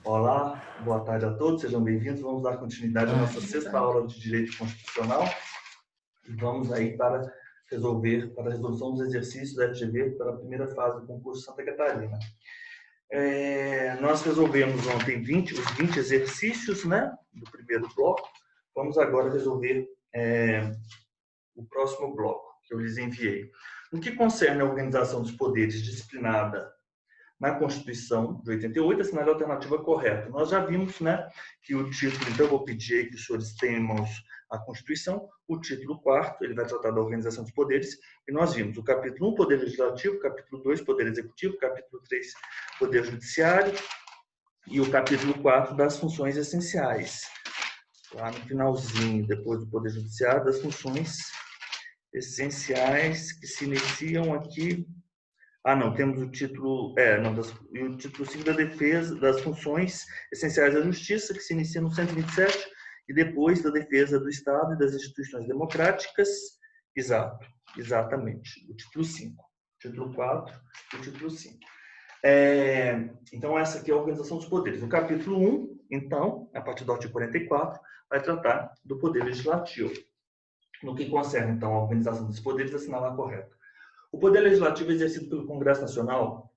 Olá, boa tarde a todos, sejam bem-vindos. Vamos dar continuidade à nossa sexta aula de Direito Constitucional e vamos aí para a resolução dos exercícios da FGV para a primeira fase do concurso Santa Catarina. Nós resolvemos ontem os 20 exercícios, né, do primeiro bloco. Vamos agora resolver o próximo bloco que eu lhes enviei. No que concerne a organização dos poderes disciplinada na Constituição de 88, assinale a alternativa correta. Nós já vimos, né, que o título, então eu vou pedir que os senhores tenham em mãos a Constituição, o título 4º, ele vai tratar da organização dos poderes, e nós vimos o capítulo 1, Poder Legislativo, capítulo 2, Poder Executivo, capítulo 3, Poder Judiciário, e o capítulo 4 das funções essenciais. Lá no finalzinho, depois do Poder Judiciário, das funções essenciais que se iniciam aqui. Não, temos o título, o título 5 da defesa das funções essenciais da justiça, que se inicia no 127, e depois da defesa do Estado e das instituições democráticas. Exatamente, o título 5. Título 4 e o título 5. Então, essa aqui é a organização dos poderes. O capítulo 1, então, a partir do artigo 44, vai tratar do poder legislativo. No que concerne, então, a organização dos poderes, assinalar correto. O Poder Legislativo é exercido pelo Congresso Nacional?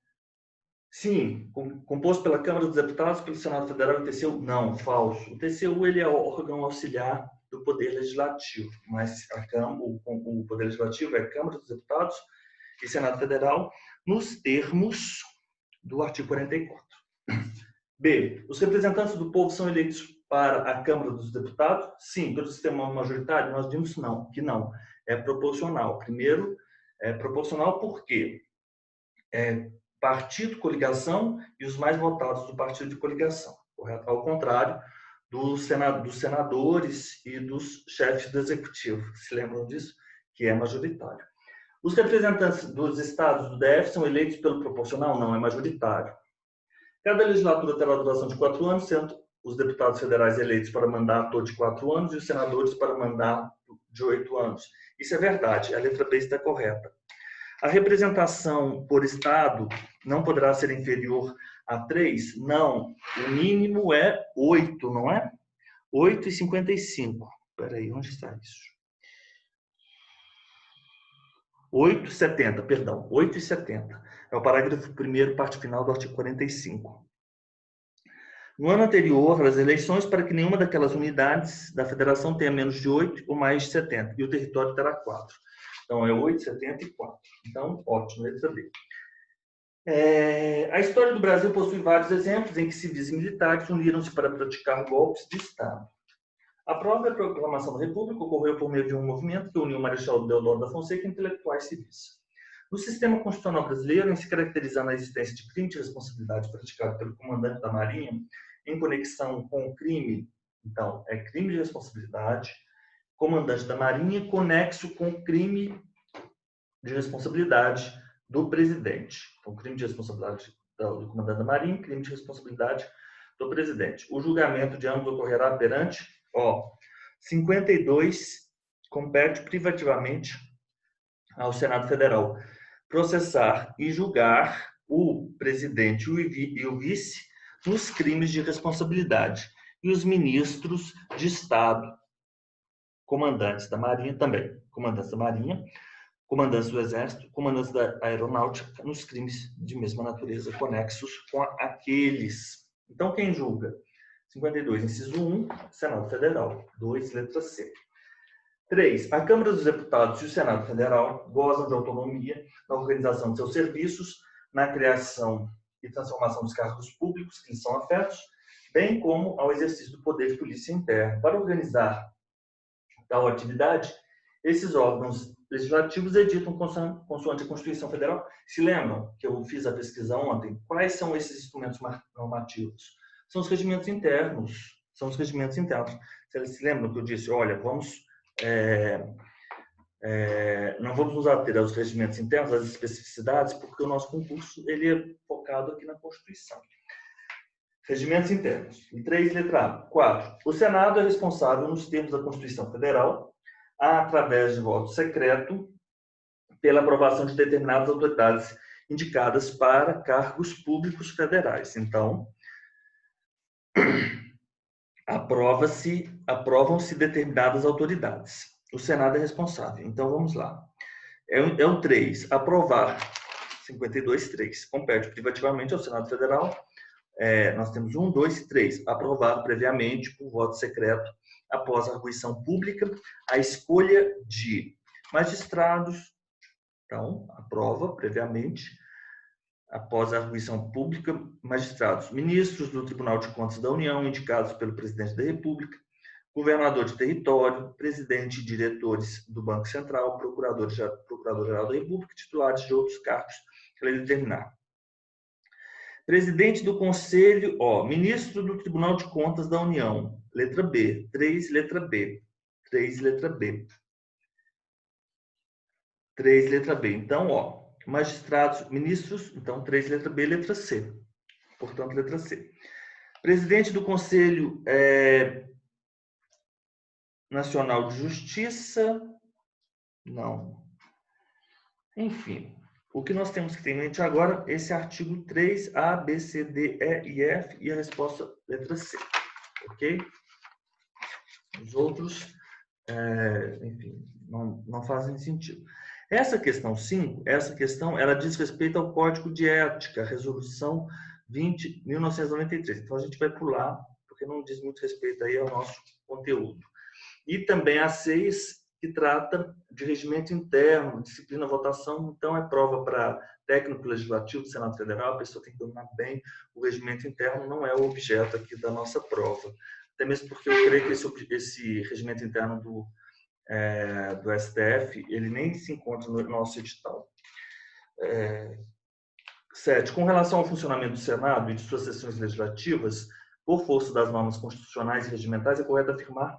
Sim. Composto pela Câmara dos Deputados, pelo Senado Federal e o TCU? Não, falso. O TCU ele é o órgão auxiliar do Poder Legislativo, mas o Poder Legislativo é a Câmara dos Deputados e Senado Federal, nos termos do artigo 44. B. Os representantes do povo são eleitos para a Câmara dos Deputados? Sim. Pelo sistema majoritário? Nós vimos que não. É proporcional. Primeiro, é proporcional porque partido, coligação e os mais votados do partido de coligação, correto? Ao contrário dos senadores e dos chefes do executivo, se lembram disso? Que é majoritário. Os representantes dos estados do DF são eleitos pelo proporcional? Não, é majoritário. Cada legislatura terá duração de 4 anos, sendo os deputados federais eleitos para mandato de 4 anos e os senadores para mandato de 8 anos. Isso é verdade, a letra B está correta. A representação por estado não poderá ser inferior a 3? Não, o mínimo é 8, não é? 8,55. Espera aí, onde está isso? 8,70, perdão, 8,70. É o parágrafo 1º, parte final do artigo 45. No ano anterior, as eleições para que nenhuma daquelas unidades da federação tenha menos de 8 ou mais de 70, e o território terá 4. Então, é 8, 70 e 4. Então, ótimo, letra B. A história do Brasil possui vários exemplos em que civis e militares uniram-se para praticar golpes de Estado. A própria proclamação da República ocorreu por meio de um movimento que uniu o Marechal Deodoro da Fonseca e intelectuais civis. No sistema constitucional brasileiro, em se caracterizar na existência de crime de responsabilidade praticado pelo comandante da Marinha em conexão com o crime, então, é crime de responsabilidade, comandante da Marinha, conexo com o crime de responsabilidade do presidente. Então, crime de responsabilidade do comandante da Marinha, crime de responsabilidade do presidente. O julgamento de ambos ocorrerá perante 52, compete privativamente ao Senado Federal processar e julgar o presidente e o vice nos crimes de responsabilidade. E os ministros de Estado, comandantes da Marinha também, comandantes da Marinha, comandantes do Exército, comandantes da Aeronáutica, nos crimes de mesma natureza conexos com aqueles. Então, quem julga? 52, inciso 1, Senado Federal. 2, letra C. 3. A Câmara dos Deputados e o Senado Federal gozam de autonomia na organização de seus serviços, na criação e transformação dos cargos públicos que lhes são afetos, bem como ao exercício do poder de polícia interna. Para organizar tal atividade, esses órgãos legislativos editam consoante a Constituição Federal. Se lembram que eu fiz a pesquisa ontem? Quais são esses instrumentos normativos? São os regimentos internos. Vocês se lembram que eu disse, olha, não vamos nos ater aos regimentos internos, às especificidades, porque o nosso concurso ele é focado aqui na Constituição. Regimentos internos. E 3, letra A. 4. O Senado é responsável, nos termos da Constituição Federal, através de voto secreto, pela aprovação de determinadas autoridades indicadas para cargos públicos federais. Então, aprovam-se determinadas autoridades. O Senado é responsável. Então, vamos lá. É o 3. Aprovar. 52.3. Compete privativamente ao Senado Federal. Nós temos 1, 2 e 3. Aprovar previamente, por voto secreto, após a arguição pública, a escolha de magistrados. Então, aprova previamente, após a arguição pública, magistrados, ministros do Tribunal de Contas da União, indicados pelo Presidente da República, governador de território, presidente e diretores do Banco Central, procurador-geral da República, titulares de outros cargos que ele determinar. Presidente do Conselho, ministro do Tribunal de Contas da União, letra B, 3, letra B, 3, letra B. 3, letra B. Então, magistrados, ministros, então 3, letra B, letra C. Portanto, letra C. Presidente do Conselho Nacional de Justiça, não. Enfim, o que nós temos que ter em mente agora, esse artigo 3, A, B, C, D, E e F, e a resposta, letra C. Ok? Os outros, enfim, não fazem sentido. Essa questão 5, ela diz respeito ao Código de Ética, Resolução 20.1993. Então, a gente vai pular, porque não diz muito respeito aí ao nosso conteúdo. E também a 6, que trata de regimento interno, disciplina, votação. Então, é prova para técnico legislativo do Senado Federal, a pessoa tem que dominar bem o regimento interno, não é o objeto aqui da nossa prova. Até mesmo porque eu creio que esse regimento interno do STF, ele nem se encontra no nosso edital. 7. Com relação ao funcionamento do Senado e de suas sessões legislativas, por força das normas constitucionais e regimentais, é correto afirmar,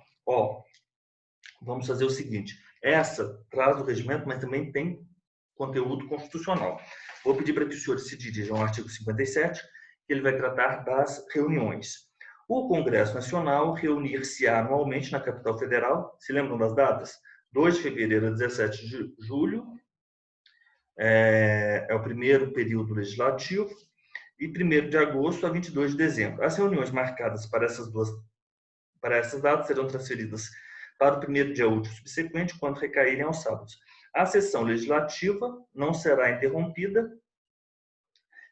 vamos fazer o seguinte, essa traz o regimento, mas também tem conteúdo constitucional. Vou pedir para que os senhores se dirijam ao artigo 57, que ele vai tratar das reuniões. O Congresso Nacional reunir-se-á anualmente na capital federal, se lembram das datas? 2 de fevereiro a 17 de julho, é o primeiro período legislativo, e 1º de agosto a 22 de dezembro. As reuniões marcadas para essas datas serão transferidas para o primeiro dia útil subsequente, quando recaírem aos sábados. A sessão legislativa não será interrompida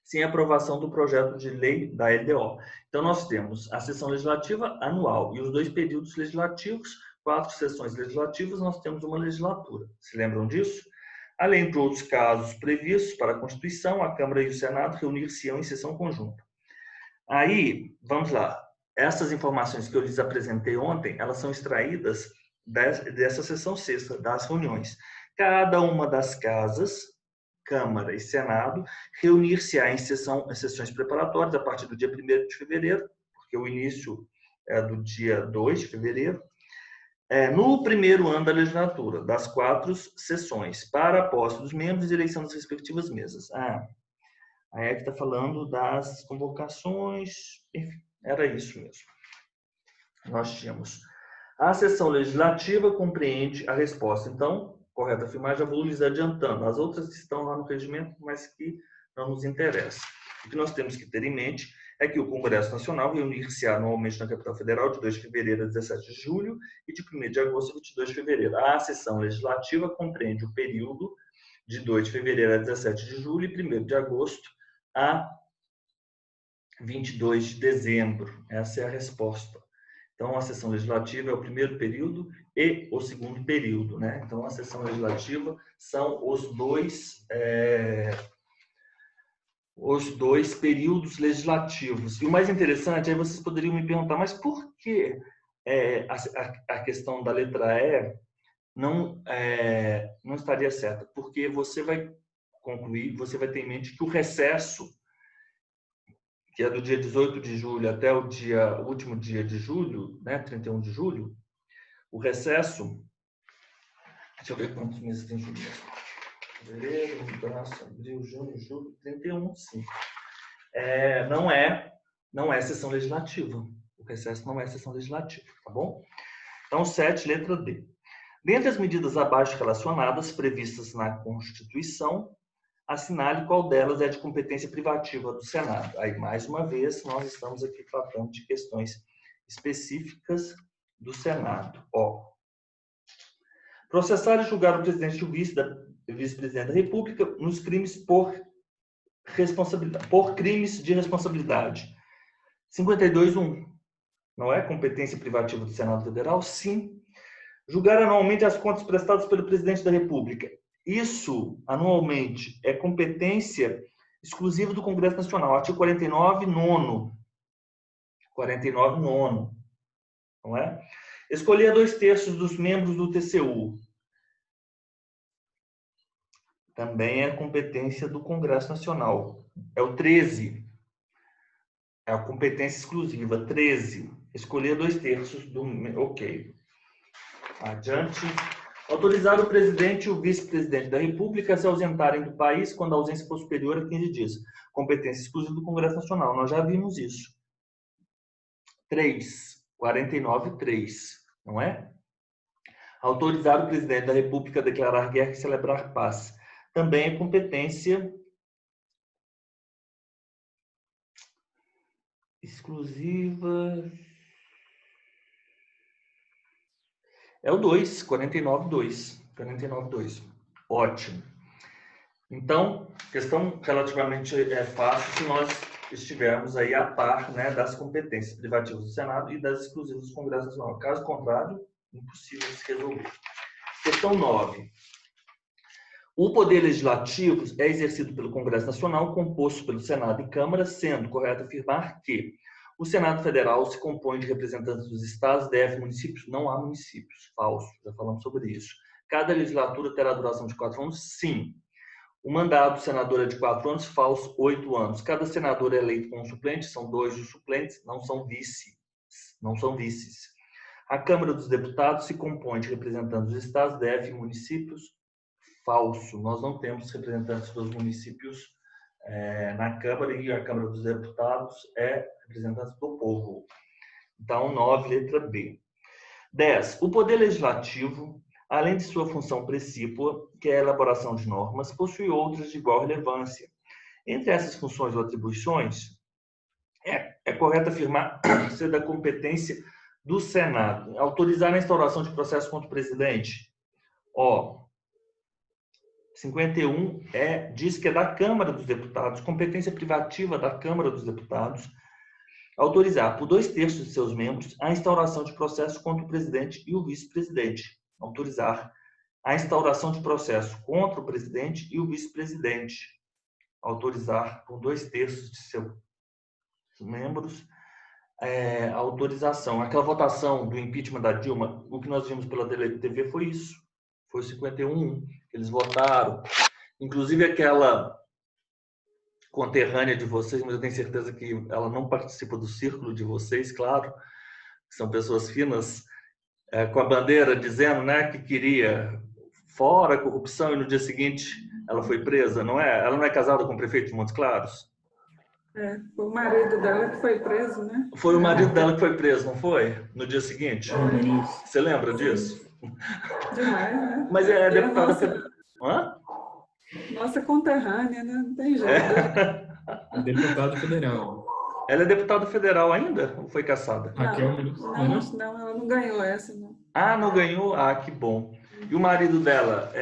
sem aprovação do projeto de lei da LDO. Então, nós temos a sessão legislativa anual e os 2 períodos legislativos, 4 sessões legislativas, nós temos uma legislatura. Se lembram disso? Além de outros casos previstos para a Constituição, a Câmara e o Senado reunir-se-ão em sessão conjunta. Aí, vamos lá. Essas informações que eu lhes apresentei ontem, elas são extraídas dessa sessão sexta, das reuniões. Cada uma das casas, Câmara e Senado, reunir-se-á em sessões preparatórias a partir do dia 1º de fevereiro, porque o início é do dia 2 de fevereiro, no primeiro ano da legislatura, das 4 sessões, para a posse dos membros e eleição das respectivas mesas. Aí é que está falando das convocações, enfim, era isso mesmo. Nós tínhamos. A sessão legislativa compreende a resposta. Então, correto afirmar, já vou lhes adiantando. As outras estão lá no regimento, mas que não nos interessa. O que nós temos que ter em mente é que o Congresso Nacional reunir-se-á anualmente na capital federal de 2 de fevereiro a 17 de julho e de 1º de agosto a 22 de fevereiro. A sessão legislativa compreende o período de 2 de fevereiro a 17 de julho e 1º de agosto a 22 de dezembro. Essa é a resposta. Então, a sessão legislativa é o primeiro período e o segundo período, né? Então, a sessão legislativa são os dois períodos legislativos. E o mais interessante, aí vocês poderiam me perguntar, mas por que a questão da letra E não estaria certa? Porque você vai concluir, você vai ter em mente que o recesso, que é do dia 18 de julho até o último dia de julho, né, 31 de julho, o recesso, deixa eu ver quantos meses tem julho. Fevereiro, março, abril, junho, julho, 31, sim. Não é sessão legislativa. O recesso não é sessão legislativa, tá bom? Então, 7, letra D. Dentre as medidas abaixo relacionadas, previstas na Constituição, assinale qual delas é de competência privativa do Senado. Aí, mais uma vez, nós estamos aqui tratando de questões específicas do Senado. Ó, processar e julgar o presidente e o vice-presidente da República nos crimes por crimes de responsabilidade. 52.1. Não é competência privativa do Senado Federal? Sim. Julgar anualmente as contas prestadas pelo presidente da República. Isso, anualmente, é competência exclusiva do Congresso Nacional. Artigo 49, nono. 49, nono. Não é? Escolher 2/3 dos membros do TCU. Também é competência do Congresso Nacional. É o 13. É a competência exclusiva. 13. Escolher 2/3 do... Ok. Adiante. Autorizar o presidente e o vice-presidente da República a se ausentarem do país quando a ausência for superior a 15 dias. Competência exclusiva do Congresso Nacional. Nós já vimos isso. 3. 49.3. Não é? Autorizar o presidente da República a declarar guerra e celebrar paz. Também é competência exclusiva. É o 2, 49.2. 49.2. Ótimo. Então, questão relativamente fácil se nós estivermos aí a par, né, das competências privativas do Senado e das exclusivas do Congresso Nacional. Caso contrário, impossível de se resolver. Questão 9. O poder legislativo é exercido pelo Congresso Nacional, composto pelo Senado e Câmara, sendo correto afirmar que o Senado Federal se compõe de representantes dos estados, DF, municípios. Não há municípios. Falso. Já falamos sobre isso. Cada legislatura terá duração de 4 anos? Sim. O mandato do senador é de 4 anos? Falso. 8 anos. Cada senador é eleito com um suplente? São 2 os suplentes. Não são vices. Não são vices. A Câmara dos Deputados se compõe de representantes dos estados, DF e municípios? Falso. Nós não temos representantes dos municípios na Câmara, e a Câmara dos Deputados é representante do povo. Então, 9, letra B. 10. O Poder Legislativo, além de sua função precípua, que é a elaboração de normas, possui outras de igual relevância. Entre essas funções ou atribuições, é correto afirmar ser da competência do Senado. Autorizar a instauração de processo contra o presidente. 51 diz que é da Câmara dos Deputados, competência privativa da Câmara dos Deputados, autorizar por 2/3 de seus membros a instauração de processo contra o presidente e o vice-presidente. Autorizar a instauração de processo contra o presidente e o vice-presidente. Autorizar por 2/3 de seus membros a autorização. Aquela votação do impeachment da Dilma, o que nós vimos pela TV foi isso. Foi 51, eles votaram. Inclusive aquela conterrânea de vocês, mas eu tenho certeza que ela não participa do círculo de vocês, claro, que são pessoas finas, com a bandeira dizendo, né, que queria fora a corrupção, e no dia seguinte ela foi presa, não é? Ela não é casada com o prefeito de Montes Claros? Foi o marido dela que foi preso, né? Foi o marido dela que foi preso, não foi? No dia seguinte? Você lembra disso? Demais, né? Mas é deputada federal. Nossa conterrânea, né? Não tem jeito. Deputada federal. Ela é deputada federal ainda? Ou foi cassada? Não, ela não ganhou essa, não. Ah, não ganhou? Ah, que bom. E o marido dela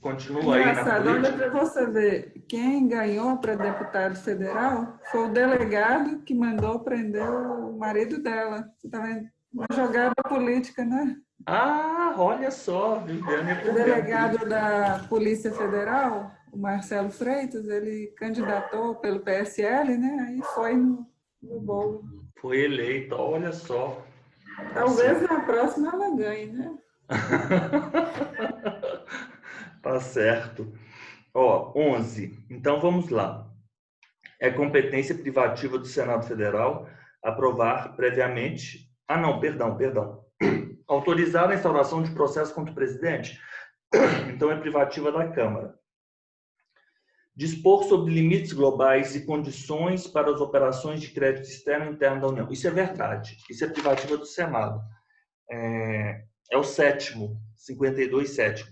continua aí na política? Olha para você ver, quem ganhou para deputado federal foi o delegado que mandou prender o marido dela. Você está vendo? Uma jogada política, né? Ah, olha só, Viviane. O delegado da Polícia Federal, o Marcelo Freitas, ele candidatou pelo PSL, né? Aí foi no bolo. Foi eleito, olha só. Talvez na próxima ela ganhe, né? Tá certo. 11. Então vamos lá. É competência privativa do Senado Federal aprovar previamente. Perdão. Autorizar a instauração de processo contra o presidente. Então é privativa da Câmara. Dispor sobre limites globais e condições para as operações de crédito externo e interno da União. Isso é verdade. Isso é privativa do Senado. É o 7º, 52, 7º.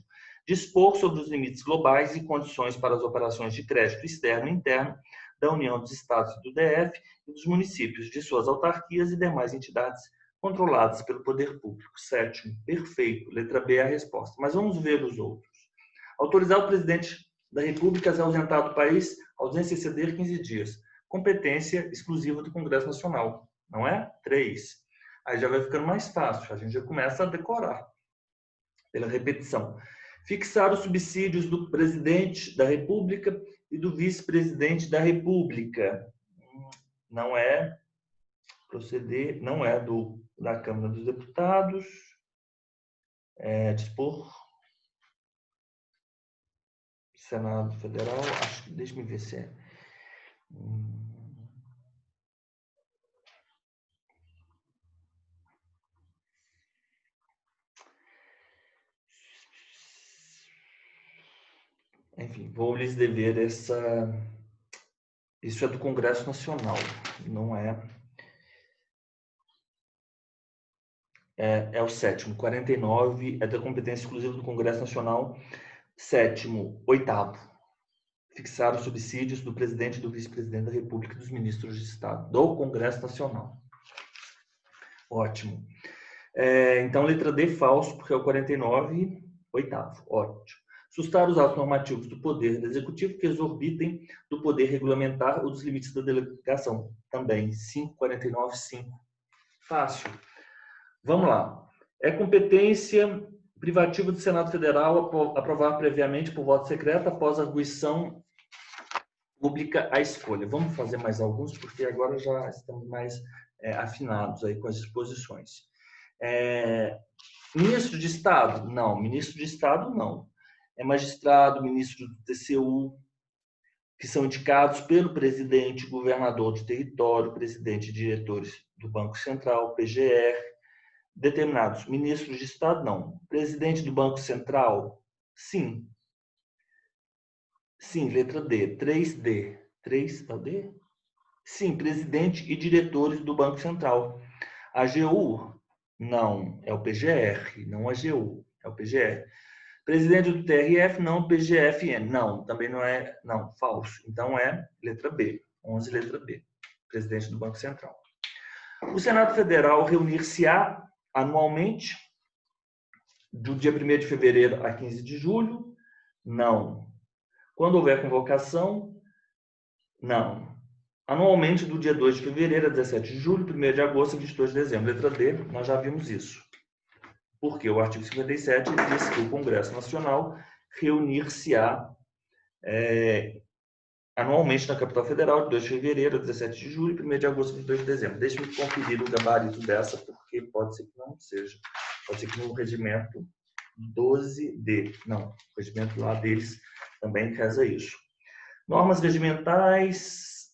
dispor sobre os limites globais e condições para as operações de crédito externo e interno da União dos Estados do DF e dos municípios, de suas autarquias e demais entidades controladas pelo poder público. 7º, perfeito. Letra B é a resposta. Mas vamos ver os outros. Autorizar o presidente da República a se ausentar do país, ausência exceder 15 dias. Competência exclusiva do Congresso Nacional, não é? 3. Aí já vai ficando mais fácil, a gente já começa a decorar pela repetição. Fixar os subsídios do presidente da República e do vice-presidente da República. Não é proceder, não é da Câmara dos Deputados. Dispor. Senado Federal, acho que, deixa-me ver se é. Enfim, vou lhes dever essa. Isso é do Congresso Nacional, não é? É o 7º. 49 é da competência exclusiva do Congresso Nacional. 7º. 8º. Fixar os subsídios do presidente e do vice-presidente da República e dos ministros de Estado do Congresso Nacional. Ótimo. Então, letra D, falso, porque é o 49, 8º. Ótimo. Sustar os atos normativos do Poder Executivo que exorbitem do poder regulamentar ou dos limites da delegação. Também, 5, 49, 5. Fácil. Vamos lá. É competência privativa do Senado Federal aprovar previamente por voto secreto após arguição pública a escolha. Vamos fazer mais alguns, porque agora já estamos mais afinados aí com as disposições. Ministro de Estado? Não. Ministro de Estado, não. É magistrado, ministro do TCU, que são indicados pelo presidente, governador de território, presidente e diretores do Banco Central, PGR, determinados. Ministros de Estado, não. Presidente do Banco Central? Sim. Sim, letra D. 3D. 3 é o D? Sim, presidente e diretores do Banco Central. AGU? Não, é o PGR, não a AGU, é o PGR. Presidente do TRF? Não, PGFN. Não, também não é, não, falso. Então é letra B, 11, letra B. Presidente do Banco Central. O Senado Federal reunir-se-á anualmente, do dia 1º de fevereiro a 15 de julho? Não. Quando houver convocação? Não. Anualmente, do dia 2 de fevereiro a 17 de julho, 1º de agosto a 22 de dezembro. Letra D, nós já vimos isso. Porque o artigo 57 diz que o Congresso Nacional reunir-se-á anualmente na capital federal, de 2 de fevereiro a 17 de julho, 1º de agosto a 22 de dezembro. Deixe-me conferir o gabarito dessa, porque pode ser que não seja. Pode ser que no regimento 12D, não, o regimento lá deles também reza isso. Normas regimentais,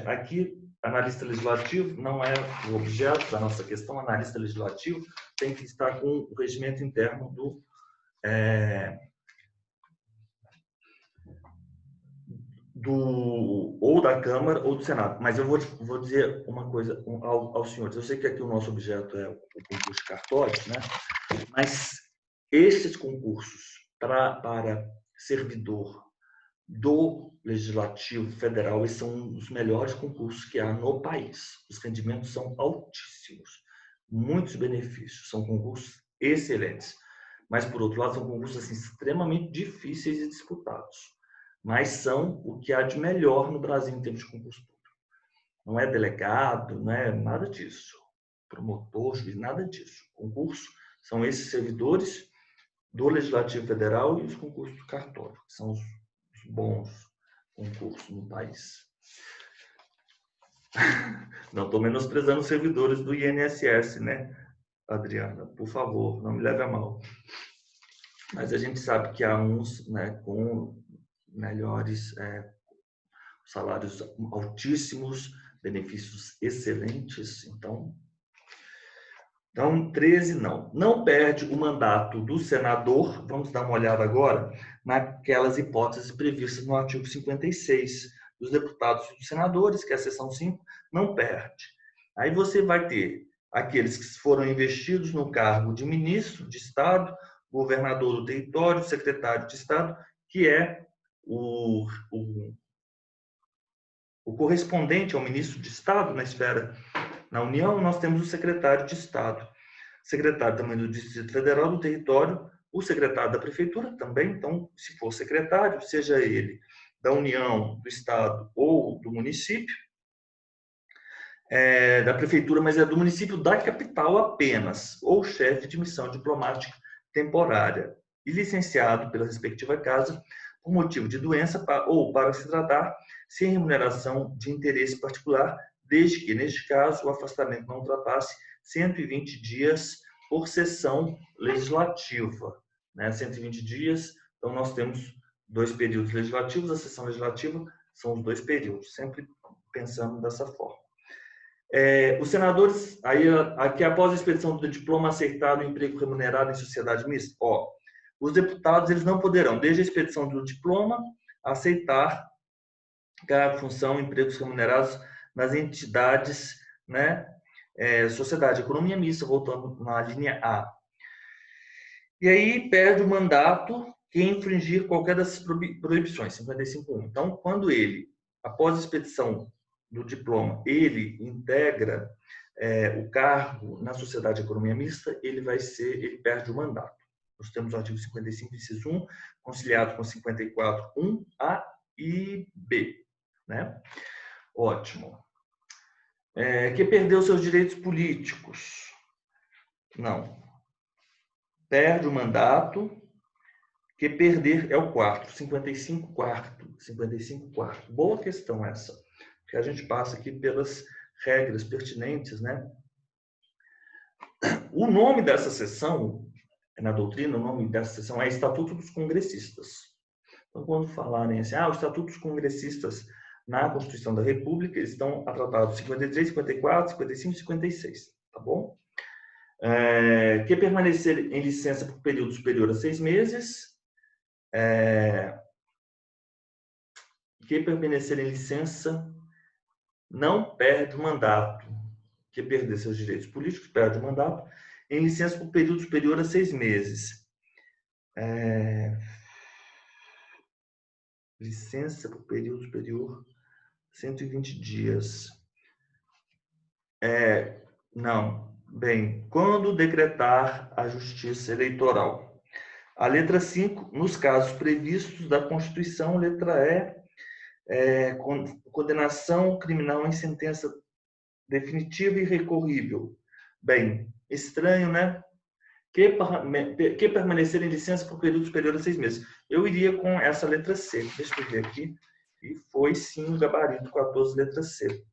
aqui, analista legislativo, não é o objeto da nossa questão, analista legislativo tem que estar com o regimento interno ou da Câmara ou do Senado. Mas eu vou dizer uma coisa aos senhores. Eu sei que aqui o nosso objeto é o concurso de cartórios, né? Mas esses concursos para servidor do Legislativo Federal, esses são os melhores concursos que há no país. Os rendimentos são altíssimos, muitos benefícios, são concursos excelentes. Mas, por outro lado, são concursos assim, extremamente difíceis e disputados. Mas são o que há de melhor no Brasil em termos de concurso público. Não é delegado, não é nada disso. Promotor, juiz, nada disso. Concurso são esses servidores do Legislativo Federal e os concursos do cartório, que são os bons concursos no país. Não estou menosprezando os servidores do INSS, né, Adriana? Por favor, não me leve a mal. Mas a gente sabe que há uns, né, com melhores salários altíssimos, benefícios excelentes. Então 13 não. Não perde o mandato do senador. Vamos dar uma olhada agora naquelas hipóteses previstas no artigo 56 dos deputados e dos senadores, que é a seção 5, não perde. Aí você vai ter aqueles que foram investidos no cargo de ministro de Estado, governador do território, secretário de Estado, que é o correspondente ao ministro de Estado na esfera. Na União, nós temos o secretário de Estado, secretário também do Distrito Federal, do território, o secretário da Prefeitura também. Então, se for secretário, seja ele da União, do Estado ou do município, da Prefeitura, mas é do município da capital apenas, ou chefe de missão diplomática temporária, e licenciado pela respectiva casa por motivo de doença ou para se tratar sem remuneração de interesse particular, desde que, neste caso, o afastamento não ultrapasse 120 dias por sessão legislativa. 120 dias, então nós temos 2 períodos legislativos, a sessão legislativa são os 2 períodos, sempre pensando dessa forma. Os senadores, aí, aqui após a expedição do diploma aceitado, o emprego remunerado em sociedade mista, os deputados eles não poderão, desde a expedição do diploma, aceitar cargo, função, empregos remunerados nas entidades, sociedade, economia mista, voltando na linha A. E aí perde o mandato quem infringir qualquer dessas proibições, 55.1. Então, quando ele, após a expedição do diploma, ele integra o cargo na sociedade de economia mista, ele perde o mandato. Nós temos o artigo 55, inciso 1, conciliado com 54.1 A e B. Ótimo. Que perdeu seus direitos políticos? Não. Perde o mandato. Que perder é o quarto, 55 quarto. Boa questão essa, que a gente passa aqui pelas regras pertinentes, O nome dessa sessão, na doutrina, o nome dessa sessão é Estatuto dos Congressistas. Então, quando falarem assim, o Estatuto dos Congressistas na Constituição da República, eles estão tratados 53, 54, 55 e 56, tá bom? Que permanecer em licença por período superior a 6 meses, que permanecer em licença não perde o mandato, que perder seus direitos políticos perde o mandato, em licença por período superior a 6 meses. Licença por período superior a 120 dias. Não. Bem, quando decretar a Justiça Eleitoral. A letra 5, nos casos previstos da Constituição, letra E, condenação criminal em sentença definitiva e recorrível. Bem, estranho, Que permanecer em licença por período superior a 6 meses. Eu iria com essa letra C. Deixa eu ver aqui. E foi, sim, o gabarito 14, letra C.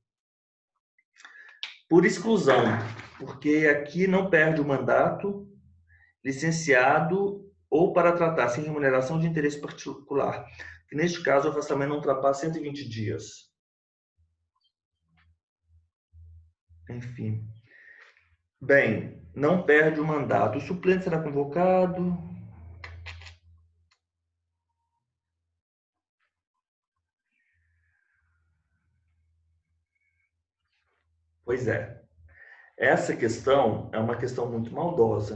Por exclusão, porque aqui não perde o mandato, licenciado ou para tratar sem remuneração de interesse particular, que neste caso o afastamento não ultrapassa 120 dias. Enfim. Bem, não perde o mandato. O suplente será convocado. Pois é. Essa questão é uma questão muito maldosa,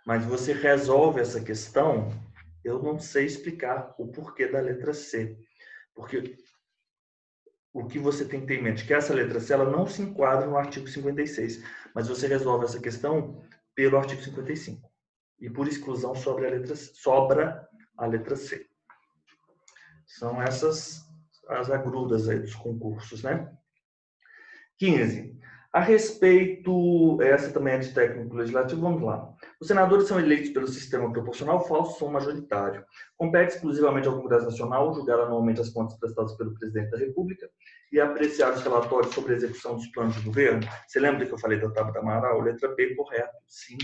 Mas você resolve essa questão, eu não sei explicar o porquê da letra C. Porque o que você tem que ter em mente é que essa letra C ela não se enquadra no artigo 56, mas você resolve essa questão pelo artigo 55. E por exclusão sobra a letra C. São essas as agruras aí dos concursos, 15. A respeito, essa também é de técnico legislativo, vamos lá. Os senadores são eleitos pelo sistema proporcional falso, são majoritário. Compete exclusivamente ao Congresso Nacional julgar anualmente as contas prestadas pelo Presidente da República e apreciar os relatórios sobre a execução dos planos de governo. Você lembra que eu falei da Tabata Amaral? Letra B, correto, sim.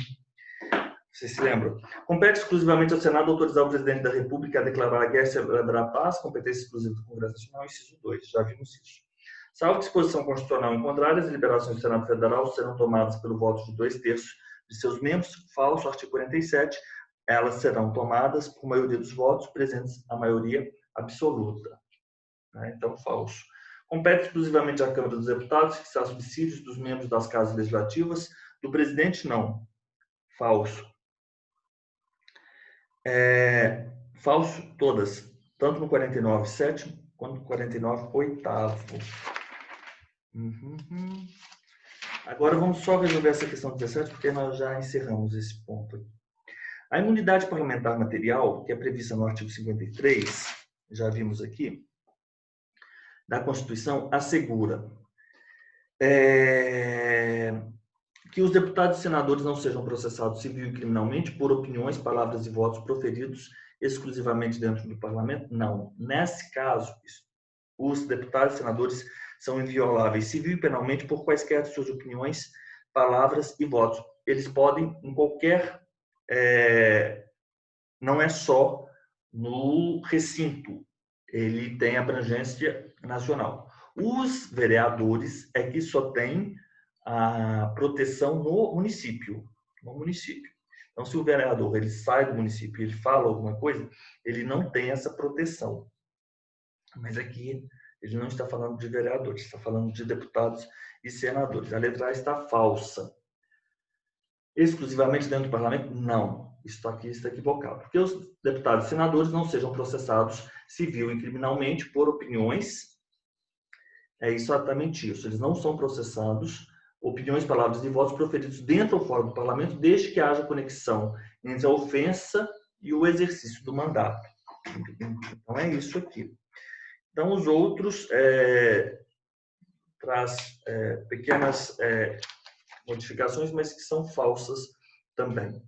Você se lembra? Compete exclusivamente ao Senado autorizar o Presidente da República a declarar a guerra e celebrar a paz, competência exclusiva do Congresso Nacional, inciso 2, já vimos isso. Salvo disposição constitucional em contrário, as deliberações do Senado Federal serão tomadas pelo voto de 2/3 de seus membros, falso, artigo 47, elas serão tomadas por maioria dos votos presentes a maioria absoluta. Então, falso. Compete exclusivamente à Câmara dos Deputados fixar subsídios dos membros das casas legislativas, do presidente, não. Falso. Falso todas, tanto no 49, sétimo, quanto no 49, oitavo. Agora vamos só resolver essa questão 17, porque nós já encerramos esse ponto aqui. A imunidade parlamentar material, que é prevista no artigo 53, já vimos aqui, da Constituição, assegura que os deputados e senadores não sejam processados civil e criminalmente por opiniões, palavras e votos proferidos exclusivamente dentro do parlamento? Não. Nesse caso, os deputados e senadores são invioláveis civil e penalmente por quaisquer de suas opiniões, palavras e votos. Eles podem, em qualquer... não é só no recinto, ele tem abrangência nacional. Os vereadores é que só tem a proteção no município. Então, se o vereador ele sai do município e ele fala alguma coisa, ele não tem essa proteção. Mas aqui ele não está falando de vereadores, está falando de deputados e senadores. A letra A está falsa. Exclusivamente dentro do parlamento? Não. Isso aqui está equivocado. Porque os deputados e senadores não sejam processados civil e criminalmente por opiniões. É exatamente isso. Eles não são processados, opiniões, palavras e votos proferidos dentro ou fora do parlamento, desde que haja conexão entre a ofensa e o exercício do mandato. Então, é isso aqui. Então, os outros traz pequenas modificações, mas que são falsas também.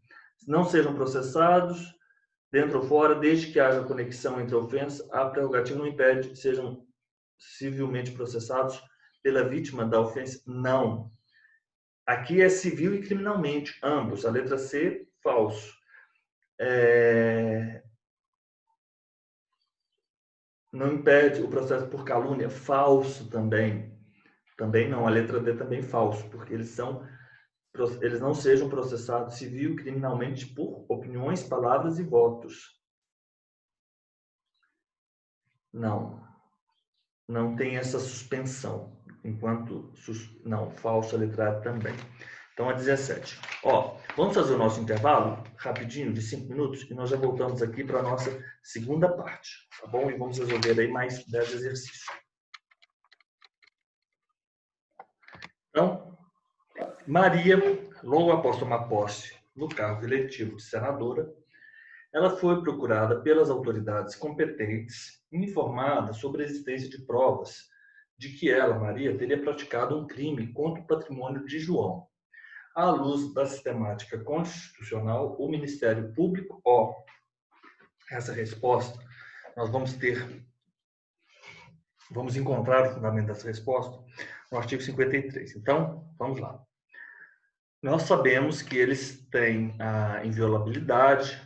Não sejam processados, dentro ou fora, desde que haja conexão entre a ofensa, a prerrogativa não impede que sejam civilmente processados pela vítima da ofensa? Não. Aqui é civil e criminalmente, ambos. A letra C, falso. Não impede o processo por calúnia? Falso também. Também não. A letra D também falso, porque eles não sejam processados civil e criminalmente por opiniões, palavras e votos. Não. Não tem essa suspensão. Não, falso a letra A também. Então, a 17. Vamos fazer o nosso intervalo rapidinho, de 5 minutos, e nós já voltamos aqui para a nossa segunda parte, tá bom? E vamos resolver aí mais 10 exercícios. Então, Maria, logo após tomar posse no cargo eletivo de senadora, ela foi procurada pelas autoridades competentes e informada sobre a existência de provas de que ela, Maria, teria praticado um crime contra o patrimônio de João. À luz da sistemática constitucional, o Ministério Público, essa resposta, nós vamos encontrar o fundamento dessa resposta no artigo 53. Então, vamos lá. Nós sabemos que eles têm a inviolabilidade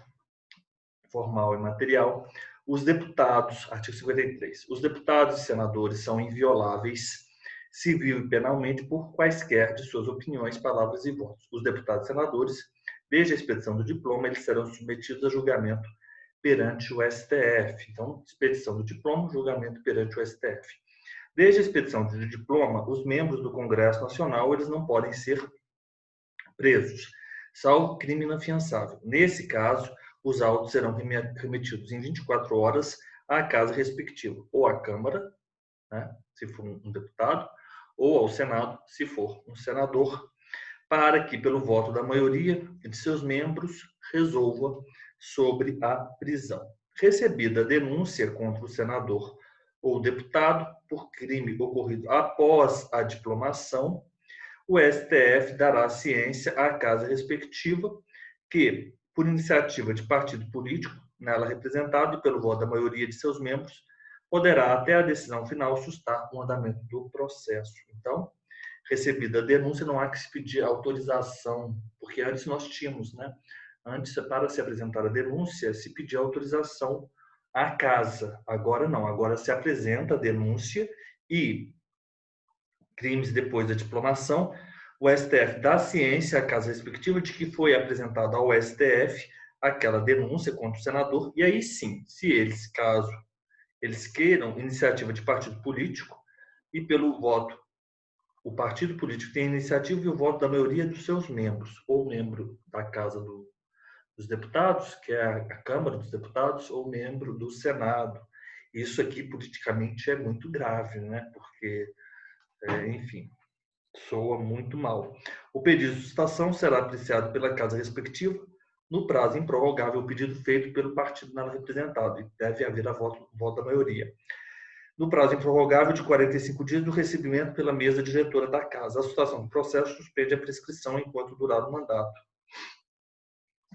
formal e material. Os deputados, artigo 53, os deputados e senadores são invioláveis civil e penalmente por quaisquer de suas opiniões, palavras e votos. Os deputados e senadores, desde a expedição do diploma, eles serão submetidos a julgamento perante o STF. Então, expedição do diploma, julgamento perante o STF. Desde a expedição do diploma, os membros do Congresso Nacional, eles não podem ser presos, salvo crime inafiançável. Nesse caso, os autos serão remetidos em 24 horas à casa respectiva, ou à Câmara, né, se for um deputado, ou ao Senado, se for um senador, para que, pelo voto da maioria de seus membros, resolva sobre a prisão. Recebida a denúncia contra o senador ou deputado por crime ocorrido após a diplomação, o STF dará ciência à casa respectiva que, por iniciativa de partido político, nela representado e pelo voto da maioria de seus membros, poderá, até a decisão final, sustar o andamento do processo. Então, recebida a denúncia, não há que se pedir autorização, porque antes nós tínhamos, né? Antes, para se apresentar a denúncia, se pedia autorização à casa. Agora não, agora se apresenta a denúncia e crimes depois da diplomação, o STF dá ciência à casa respectiva de que foi apresentada ao STF aquela denúncia contra o senador, e aí sim, se eles, caso eles queiram iniciativa de partido político, e pelo voto, o partido político tem a iniciativa e o voto da maioria dos seus membros, ou membro da casa dos Deputados, que é a Câmara dos Deputados, ou membro do Senado. Isso aqui, politicamente, é muito grave, né? Porque, enfim, soa muito mal. O pedido de suspenção será apreciado pela casa respectiva no prazo improrrogável, o pedido feito pelo partido nela representado, e deve haver a voto da maioria. No prazo improrrogável de 45 dias do recebimento pela mesa diretora da casa. A situação do processo suspende a prescrição enquanto durar o mandato.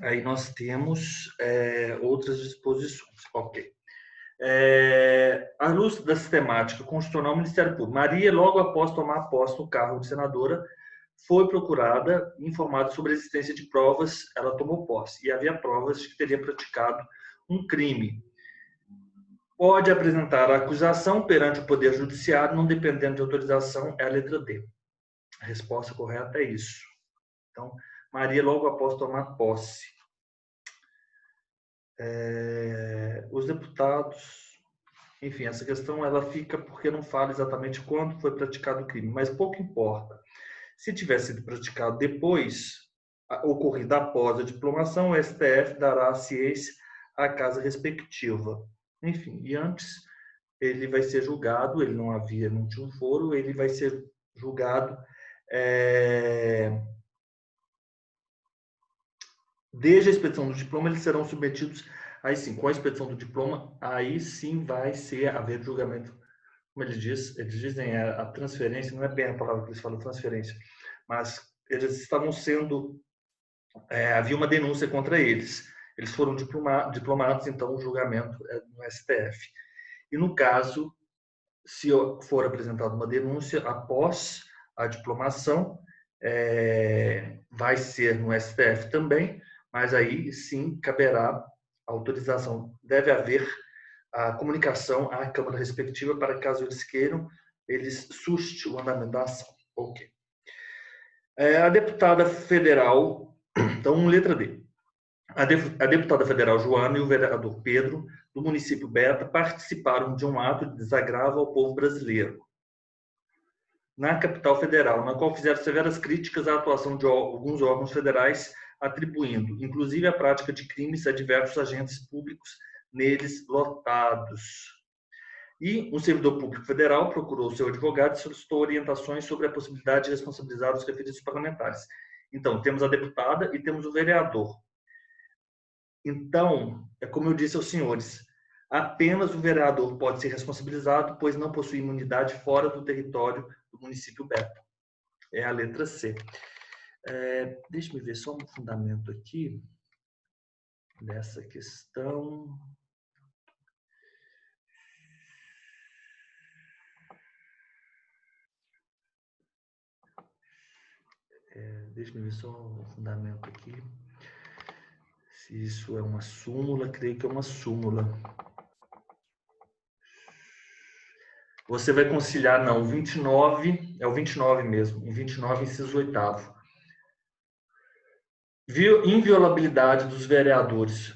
Aí nós temos outras disposições. Ok. À luz da sistemática constitucional, o Ministério Público. Maria, logo após tomar posse no cargo de senadora, foi procurada, informada sobre a existência de provas, ela tomou posse, e havia provas de que teria praticado um crime. Pode apresentar a acusação perante o Poder Judiciário, não dependendo de autorização, é a letra D. A resposta correta é isso. Então, Maria, logo após tomar posse. Os deputados, enfim, essa questão ela fica porque não fala exatamente quando foi praticado o crime, mas pouco importa. Se tivesse sido praticado depois, ocorrida após a diplomação, o STF dará a ciência à casa respectiva. Enfim, e antes ele vai ser julgado, ele não tinha um foro, ele vai ser julgado desde a expedição do diploma, eles serão submetidos, aí sim, com a expedição do diploma, aí sim vai haver julgamento, como eles dizem, a transferência, não é bem a palavra que eles falam, transferência, mas eles estavam sendo, havia uma denúncia contra eles. Eles foram diplomados, então o julgamento é no STF. E no caso, se for apresentada uma denúncia após a diplomação, vai ser no STF também, mas aí sim caberá a autorização. Deve haver a comunicação à Câmara respectiva para, caso eles queiram, eles suste o andamento da ação. Ok. A deputada federal, então, letra D. A deputada federal Joana e o vereador Pedro, do município Beta, participaram de um ato de desagravo ao povo brasileiro na capital federal, na qual fizeram severas críticas à atuação de alguns órgãos federais, atribuindo, inclusive, a prática de crimes a diversos agentes públicos neles lotados. E um servidor público federal procurou seu advogado e solicitou orientações sobre a possibilidade de responsabilizar os referidos parlamentares. Então, temos a deputada e temos o vereador. Então, é como eu disse aos senhores, apenas o vereador pode ser responsabilizado, pois não possui imunidade fora do território do município Beta. É a letra C. Deixa eu ver só um fundamento aqui dessa questão. Deixa eu ver só um fundamento aqui. Se isso é uma súmula, creio que é uma súmula. Você vai conciliar, não, 29, é o 29 mesmo, o 29, inciso 8º. Inviolabilidade dos vereadores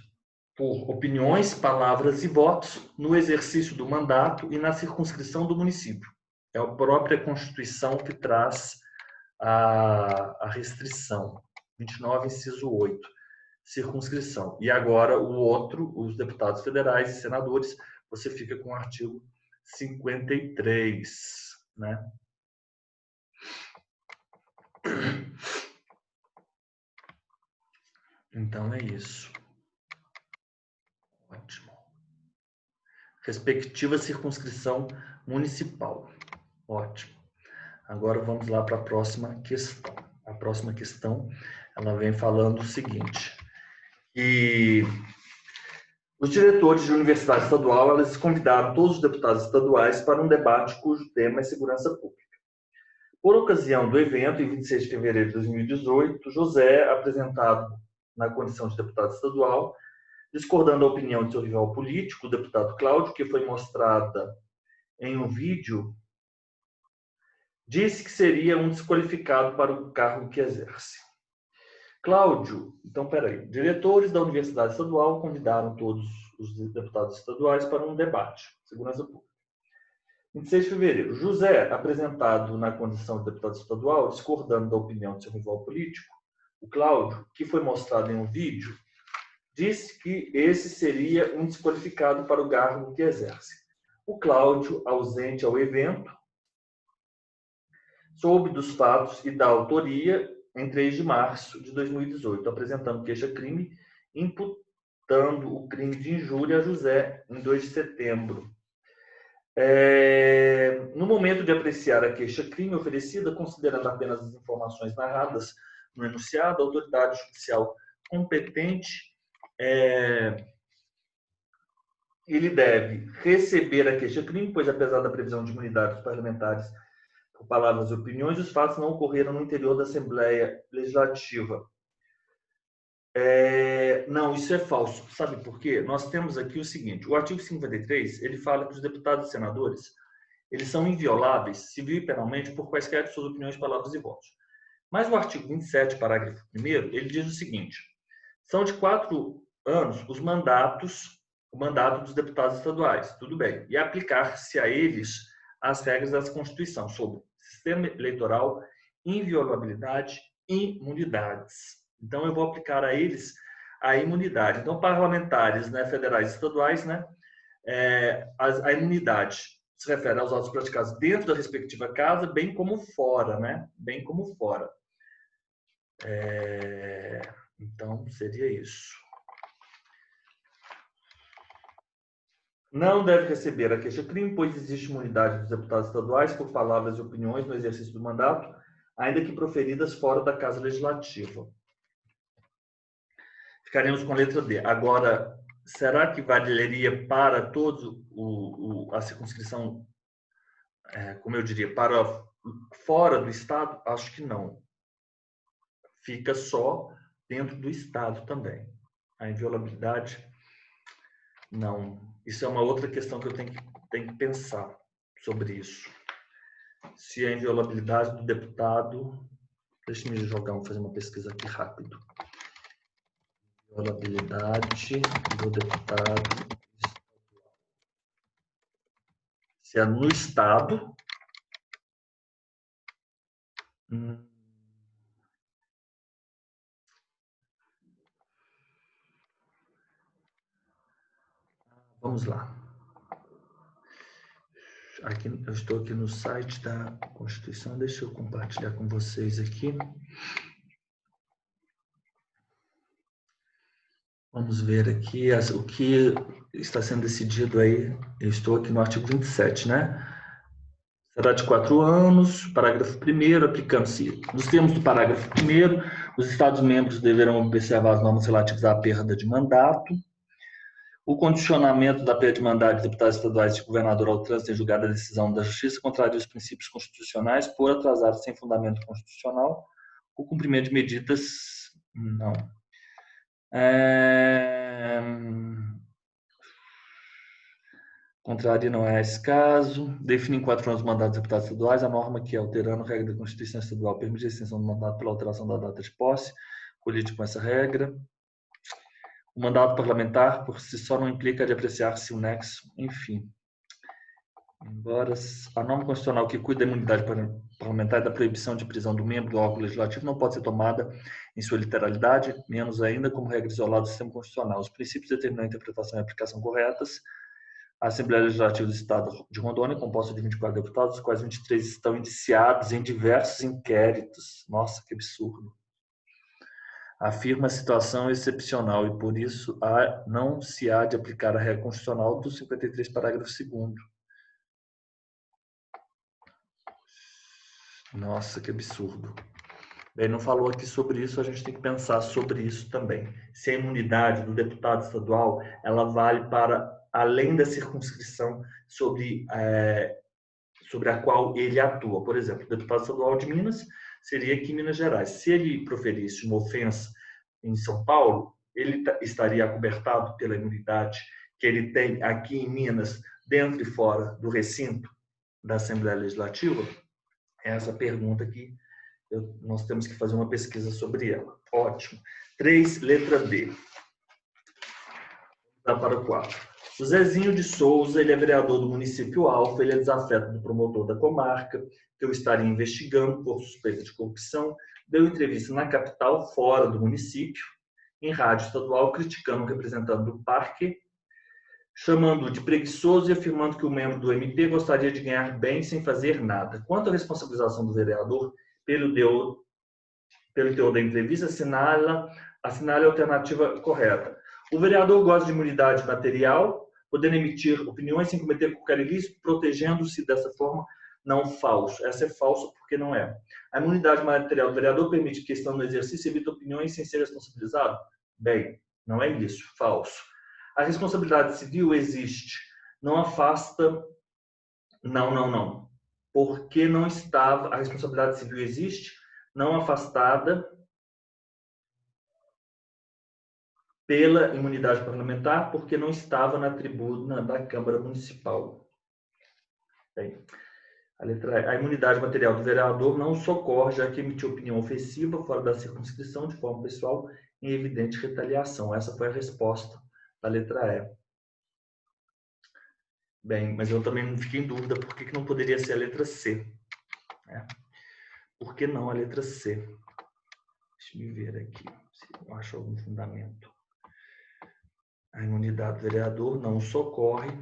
por opiniões, palavras e votos no exercício do mandato e na circunscrição do município. É a própria Constituição que traz a restrição. 29, inciso 8, circunscrição. E agora o outro, os deputados federais e senadores, você fica com o artigo 53, né? Então é isso. Ótimo. Respectiva circunscrição municipal. Ótimo. Agora vamos lá para a próxima questão. A próxima questão, ela vem falando o seguinte: e os diretores de universidade estadual, eles convidaram todos os deputados estaduais para um debate cujo tema é segurança pública. Por ocasião do evento, em 26 de fevereiro de 2018, José, apresentado na condição de deputado estadual, discordando da opinião de seu rival político, o deputado Cláudio, que foi mostrada em um vídeo, disse que seria um desqualificado para o cargo que exerce. Cláudio, então, peraí, diretores da Universidade Estadual convidaram todos os deputados estaduais para um debate, segurança pública. 26 de fevereiro, José, apresentado na condição de deputado estadual, discordando da opinião de seu rival político, o Cláudio, que foi mostrado em um vídeo, disse que esse seria um desqualificado para o cargo que exerce. O Cláudio, ausente ao evento, soube dos fatos e da autoria em 3 de março de 2018, apresentando queixa-crime, imputando o crime de injúria a José em 2 de setembro. No momento de apreciar a queixa-crime oferecida, considerando apenas as informações narradas no enunciado, a autoridade judicial competente ele deve receber a queixa-crime, pois apesar da previsão de imunidade dos parlamentares por palavras e opiniões, os fatos não ocorreram no interior da Assembleia Legislativa. Não, isso é falso. Sabe por quê? Nós temos aqui o seguinte, o artigo 53, ele fala que os deputados e senadores, eles são invioláveis, civil e penalmente, por quaisquer de suas opiniões, palavras e votos. Mas o artigo 27, parágrafo 1º, ele diz o seguinte, são de 4 anos o mandato dos deputados estaduais, tudo bem, e aplicar-se a eles as regras da Constituição sobre sistema eleitoral, inviolabilidade e imunidades. Então, eu vou aplicar a eles a imunidade. Então, parlamentares, né, federais e estaduais, né, a imunidade se refere aos atos praticados dentro da respectiva casa, bem como fora, né? Bem como fora. Então, seria isso. Não deve receber a queixa-crime, pois existe imunidade dos deputados estaduais por palavras e opiniões no exercício do mandato, ainda que proferidas fora da Casa Legislativa. Ficaremos com a letra D. Agora, será que valeria para todos a circunscrição, como eu diria, para fora do Estado? Acho que não. Fica só dentro do Estado também. A inviolabilidade, não. Isso é uma outra questão que eu tenho que pensar sobre isso. Se a inviolabilidade do deputado... Deixa eu fazer uma pesquisa aqui rápido. Inviolabilidade do deputado. Se é no Estado... Vamos lá. Aqui, eu estou aqui no site da Constituição. Deixa eu compartilhar com vocês aqui. Vamos ver aqui o que está sendo decidido aí. Eu estou aqui no artigo 27, né? Será de 4 anos, parágrafo 1º, aplicando-se. Nos termos do parágrafo 1º, os Estados-membros deverão observar as normas relativas à perda de mandato. O condicionamento da perda de mandato de deputados estaduais e de governador ao trânsito em julgado da decisão da Justiça contraria os princípios constitucionais por atrasar sem fundamento constitucional o cumprimento de medidas... Não. Contraria não é esse caso. Definir em 4 anos o mandato dos deputados estaduais, a norma que, alterando a regra da Constituição Estadual, permite a extensão do mandato pela alteração da data de posse, colide com essa regra. O mandato parlamentar, por si só, não implica de apreciar-se o nexo, enfim. Embora a norma constitucional que cuida da imunidade parlamentar e da proibição de prisão do membro do órgão legislativo não pode ser tomada em sua literalidade, menos ainda como regra isolada do sistema constitucional. Os princípios determinam a interpretação e a aplicação corretas. A Assembleia Legislativa do Estado de Rondônia, composta de 24 deputados, dos quais 23 estão indiciados em diversos inquéritos. Nossa, que absurdo. Afirma a situação excepcional e, por isso, não se há de aplicar a regra constitucional do 53, parágrafo 2º. Nossa, que absurdo. Bem, não falou aqui sobre isso, a gente tem que pensar sobre isso também. Se a imunidade do deputado estadual, ela vale para além da circunscrição sobre a qual ele atua. Por exemplo, o deputado estadual de Minas seria aqui em Minas Gerais. Se ele proferisse uma ofensa em São Paulo, ele estaria acobertado pela imunidade que ele tem aqui em Minas, dentro e fora do recinto da Assembleia Legislativa? Essa pergunta aqui, nós temos que fazer uma pesquisa sobre ela. Ótimo. 3, letra D. Vamos para o 4. O Zezinho de Souza, ele é vereador do município Alfa, ele é desafeto do promotor da comarca, que eu estaria investigando por suspeita de corrupção, deu entrevista na capital, fora do município, em rádio estadual criticando o representante do parque, chamando-o de preguiçoso e afirmando que o membro do MP gostaria de ganhar bem sem fazer nada. Quanto à responsabilização do vereador, pelo teor da entrevista, assinale a alternativa correta. O vereador goza de imunidade material, podendo emitir opiniões sem cometer qualquer ilícito, protegendo-se dessa forma. Não, falso. Essa é falso porque não é. A imunidade material do vereador permite que, estando no exercício, evite opiniões sem ser responsabilizado? Bem, não é isso. Falso. A responsabilidade civil existe. Não afasta... Não. Porque não estava... A responsabilidade civil existe, não afastada pela imunidade parlamentar, porque não estava na tribuna da Câmara Municipal. Bem, a letra E. A imunidade material do vereador não socorre, já que emitiu opinião ofensiva fora da circunscrição de forma pessoal em evidente retaliação. Essa foi a resposta da letra E. Bem, mas eu também não fiquei em dúvida por que não poderia ser a letra C. Né? Por que não a letra C? Deixa eu ver aqui se eu acho algum fundamento. A imunidade do vereador não socorre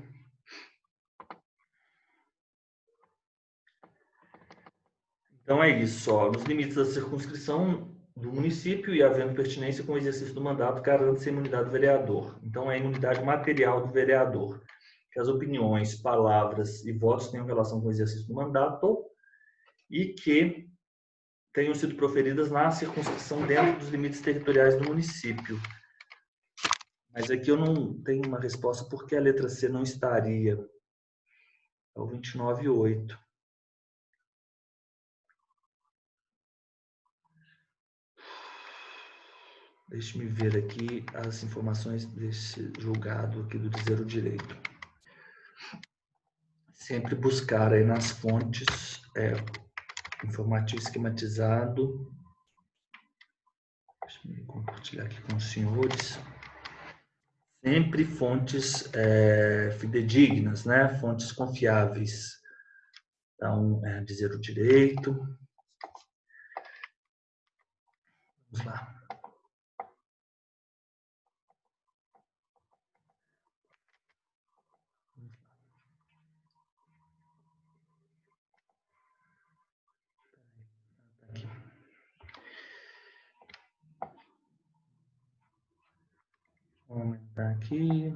Então é isso, ó. Nos limites da circunscrição do município e havendo pertinência com o exercício do mandato, garante-se a imunidade do vereador. Então é a imunidade material do vereador, que as opiniões, palavras e votos tenham relação com o exercício do mandato e que tenham sido proferidas na circunscrição dentro dos limites territoriais do município. Mas aqui eu não tenho uma resposta porque a letra C não estaria. É o 29.8. Deixe-me ver aqui as informações desse julgado aqui do dizer o direito. Sempre buscar aí nas fontes informativo esquematizado. Deixa-me compartilhar aqui com os senhores. Sempre fontes fidedignas, né? Fontes confiáveis. Então, dizer o direito. Vamos lá. Aqui. Vou aumentar aqui.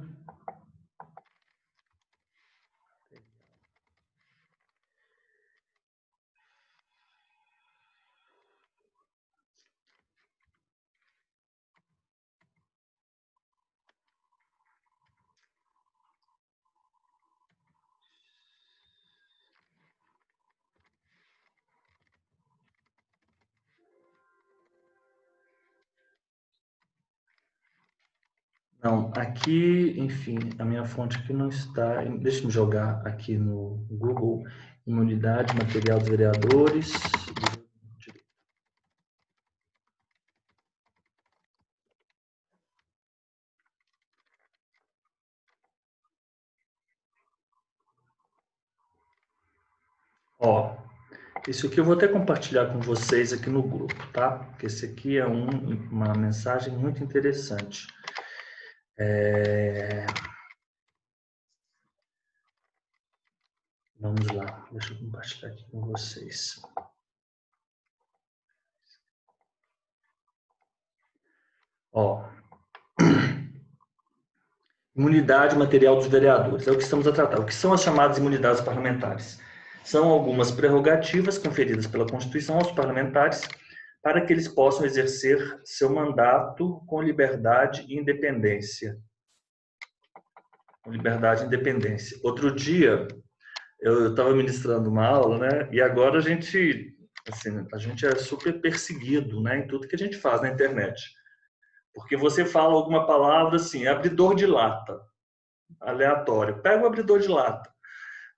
Não, aqui, enfim, a minha fonte aqui não está. Deixa eu jogar aqui no Google, imunidade material dos vereadores. Ó, isso aqui eu vou até compartilhar com vocês aqui no grupo, tá? Porque esse aqui é uma mensagem muito interessante. Vamos lá, deixa eu compartilhar aqui com vocês. Ó, imunidade material dos vereadores, é o que estamos a tratar. O que são as chamadas imunidades parlamentares? São algumas prerrogativas conferidas pela Constituição aos parlamentares para que eles possam exercer seu mandato com liberdade e independência. Com liberdade e independência. Outro dia, eu estava ministrando uma aula, né? E agora a gente é super perseguido, né? Em tudo que a gente faz na internet. Porque você fala alguma palavra assim, abridor de lata, aleatório. Pega o abridor de lata.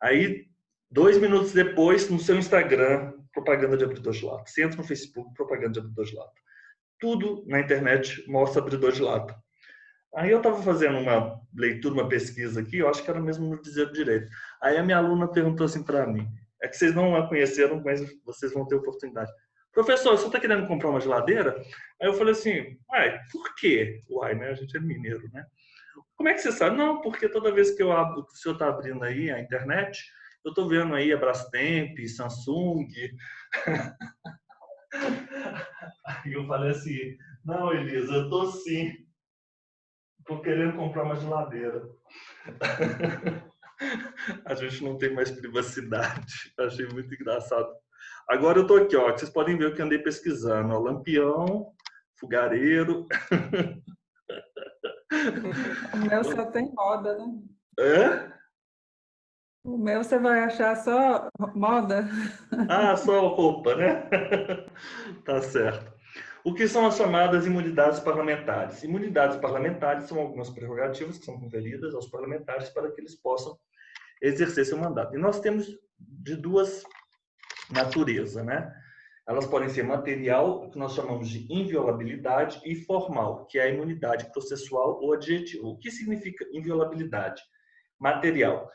Aí, 2 minutos depois, no seu Instagram, propaganda de abridor de lata. Você entra no Facebook, propaganda de abridor de lata. Tudo na internet mostra abridor de lata. Aí eu estava fazendo uma leitura, uma pesquisa aqui, eu acho que era mesmo no dizer direito. Aí a minha aluna perguntou assim para mim, é que vocês não a conheceram, mas vocês vão ter oportunidade. professor, você está querendo comprar uma geladeira? Aí eu falei assim, uai, por quê? Uai, né? A gente é mineiro, né? Como é que você sabe? Não, porque toda vez que eu abro, que o senhor está abrindo aí a internet, eu estou vendo aí a Brastemp, Samsung. Aí eu falei assim, não, Elisa, eu estou sim. Estou querendo comprar uma geladeira. A gente não tem mais privacidade. Achei muito engraçado. Agora eu estou aqui, ó. Vocês podem ver o que andei pesquisando. Ó, lampião, fogareiro. O meu só tem moda, né? É? O meu você vai achar só moda. Ah, só roupa, né? Tá certo. O que são as chamadas imunidades parlamentares? Imunidades parlamentares são algumas prerrogativas que são conferidas aos parlamentares para que eles possam exercer seu mandato. E nós temos de duas naturezas, né? Elas podem ser material, que nós chamamos de inviolabilidade, e formal, que é a imunidade processual ou adjetiva. O que significa inviolabilidade? Material.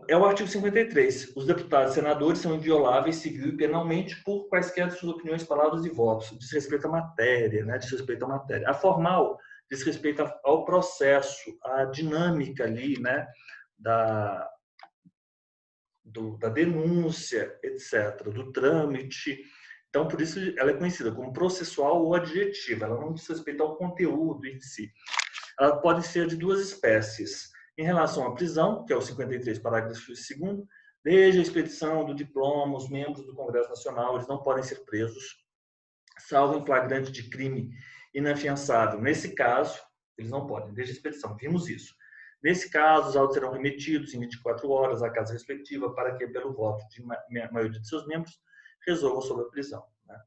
É o artigo 53. Os deputados e senadores são invioláveis civil e penalmente por quaisquer de suas opiniões, palavras e votos. Diz respeito à matéria, né? Diz respeito à matéria. A formal diz respeito ao processo, à dinâmica ali, né? Da denúncia, etc., do trâmite. Então, por isso ela é conhecida como processual ou adjetiva. Ela não diz respeito ao conteúdo em si. Ela pode ser de duas espécies. Em relação à prisão, que é o 53, parágrafo 2º, desde a expedição do diploma, os membros do Congresso Nacional, eles não podem ser presos, salvo em flagrante de crime inafiançável. Nesse caso, eles não podem, desde a expedição. Vimos isso. Nesse caso, os autos serão remetidos em 24 horas à casa respectiva para que, pelo voto de maioria de seus membros, resolvam sobre a prisão. Né?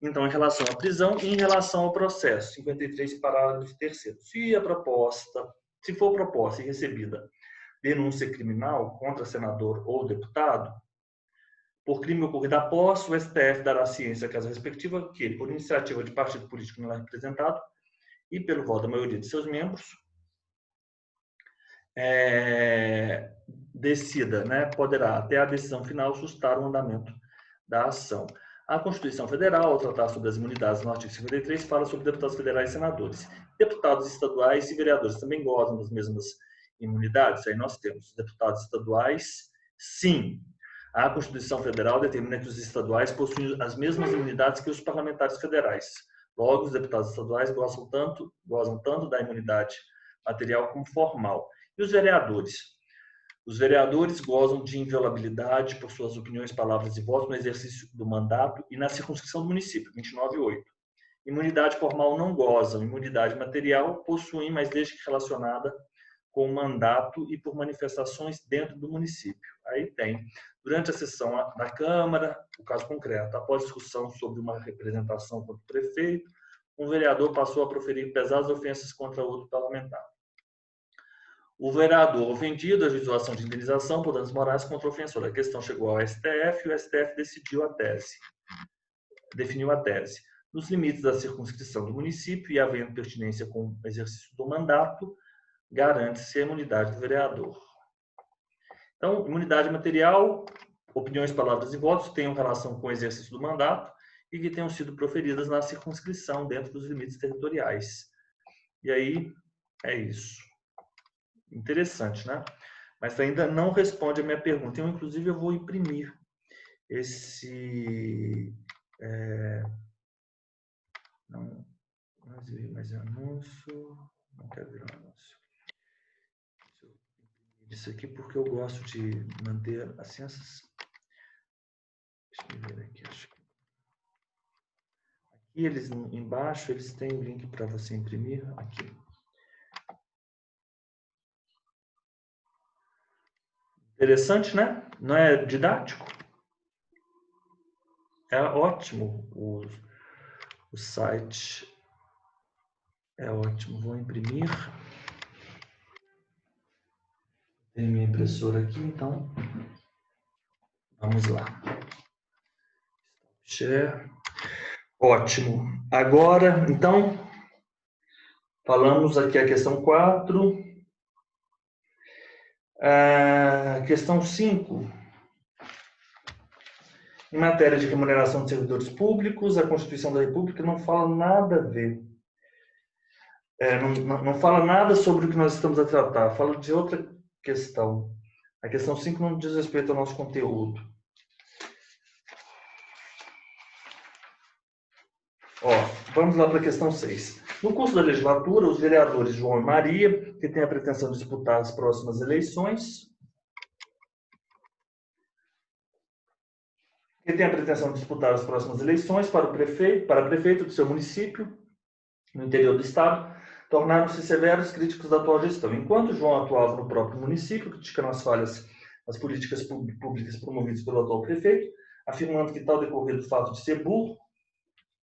Então, em relação à prisão e em relação ao processo, 53, parágrafo 3º. Se for proposta e recebida denúncia criminal contra senador ou deputado, por crime ocorrido após, o STF dará ciência à casa respectiva que, por iniciativa de partido político não representado e pelo voto da maioria de seus membros, decida, né, poderá, até a decisão final, sustar o andamento da ação. A Constituição Federal, ao tratar sobre as imunidades no artigo 53, fala sobre deputados federais e senadores. Deputados estaduais e vereadores também gozam das mesmas imunidades. Aí nós temos deputados estaduais, sim. A Constituição Federal determina que os estaduais possuem as mesmas imunidades que os parlamentares federais. Logo, os deputados estaduais gozam tanto da imunidade material como formal. E os vereadores? Os vereadores gozam de inviolabilidade por suas opiniões, palavras e votos no exercício do mandato e na circunscrição do município, 29.8. Imunidade formal não gozam, imunidade material possuem, mas desde que relacionada com o mandato e por manifestações dentro do município. Aí tem, durante a sessão da Câmara, o caso concreto, após discussão sobre uma representação contra o prefeito, um vereador passou a proferir pesadas ofensas contra outro parlamentar. O vereador ofendido ajuizou a ação de indenização por danos morais contra o ofensor. A questão chegou ao STF e o STF definiu a tese. Nos limites da circunscrição do município e havendo pertinência com o exercício do mandato, garante-se a imunidade do vereador. Então, imunidade material, opiniões, palavras e votos tenham relação com o exercício do mandato e que tenham sido proferidas na circunscrição dentro dos limites territoriais. E aí, é isso. Interessante, né? Mas ainda não responde a minha pergunta. Eu, inclusive, eu vou imprimir esse... Não ver mais anúncio. Não quero ver anúncio. Deixa eu imprimir isso aqui porque eu gosto de manter assim essas... Deixa eu ver aqui, acho que... Aqui eles, embaixo, eles têm o link para você imprimir. Aqui. Interessante, né? Não é didático? É ótimo o site. É ótimo. Vou imprimir. Tem minha impressora aqui, então vamos lá. Share. Ótimo. Agora, então, falamos aqui a questão 4. Questão 5. Em matéria de remuneração de servidores públicos, a Constituição da República não fala nada a ver. Não fala nada sobre o que nós estamos a tratar, fala de outra questão. A questão 5 não diz respeito ao nosso conteúdo. Vamos lá para a questão 6. No curso da legislatura, os vereadores João e Maria, que têm a pretensão de disputar as próximas eleições, para prefeito do seu município, no interior do estado, tornaram-se severos críticos da atual gestão. Enquanto João atuava no próprio município, criticando as falhas das políticas públicas promovidas pelo atual prefeito, afirmando que tal decorrer do fato de ser burro,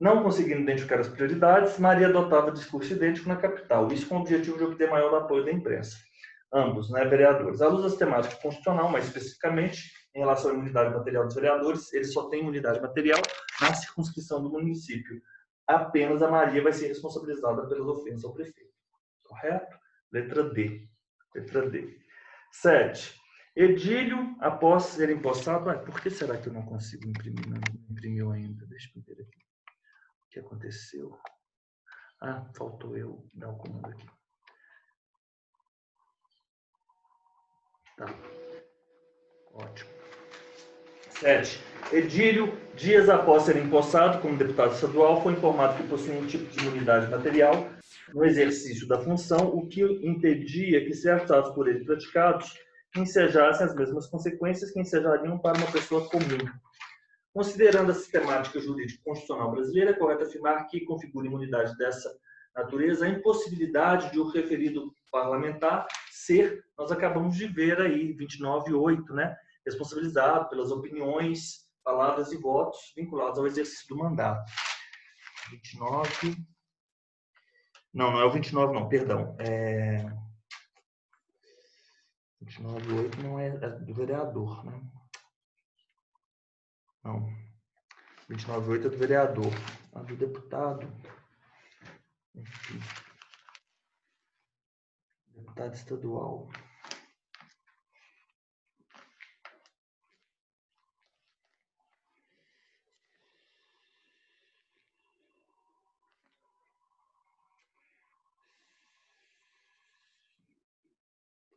não conseguindo identificar as prioridades, Maria adotava discurso idêntico na capital, isso com o objetivo de obter maior apoio da imprensa. Ambos, vereadores. À luz da temática constitucional, mais especificamente, em relação à imunidade material dos vereadores, eles só têm imunidade material na circunscrição do município. Apenas a Maria vai ser responsabilizada pelas ofensas ao prefeito. Correto? Letra D. 7. Edílio, após ser empossado... por que será que eu não consigo imprimir? Não imprimiu ainda. Deixa eu ver aqui. O que aconteceu? Faltou eu dar o comando aqui. Tá. Ótimo. 7. Edílio, dias após ser empossado como deputado estadual, foi informado que possuía um tipo de imunidade material no exercício da função, o que impedia que certos atos por ele praticados ensejassem as mesmas consequências que ensejariam para uma pessoa comum. Considerando a sistemática jurídica constitucional brasileira, é correto afirmar que configura imunidade dessa natureza a impossibilidade de o referido parlamentar ser, nós acabamos de ver aí, 29.8, responsabilizado pelas opiniões, palavras e votos vinculados ao exercício do mandato. 29... Não é o 29 não, perdão. 29.8 não é do vereador, Não. 29.8 é do vereador. Do deputado. Enfim. Deputado estadual.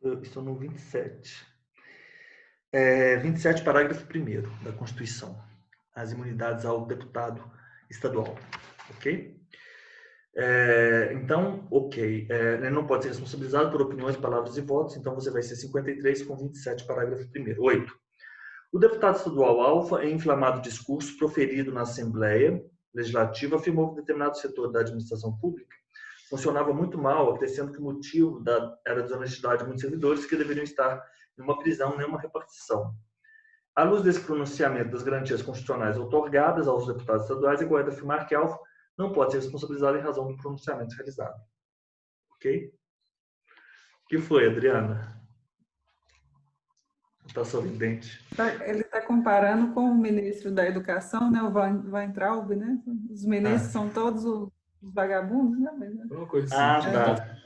Eu estou no 27. 27, parágrafo 1º da Constituição. As imunidades ao deputado estadual. Ok? Então, ok. Ele não pode ser responsabilizado por opiniões, palavras e votos, então você vai ser 53 com 27, parágrafo 1º. 8. O deputado estadual alfa, em inflamado discurso proferido na Assembleia Legislativa, afirmou que determinado setor da administração pública funcionava muito mal, acrescentando que o motivo era a desonestidade de muitos servidores que deveriam estar em uma prisão, nem uma repartição. À luz desse pronunciamento das garantias constitucionais outorgadas aos deputados estaduais, é correto afirmar que Alfa não pode ser responsabilizado em razão do pronunciamento realizado. Ok? O que foi, Adriana? Está sorridente. Ele está comparando com o ministro da Educação, o Weintraub, Os ministros são todos os vagabundos, Uma coisa assim. Tá.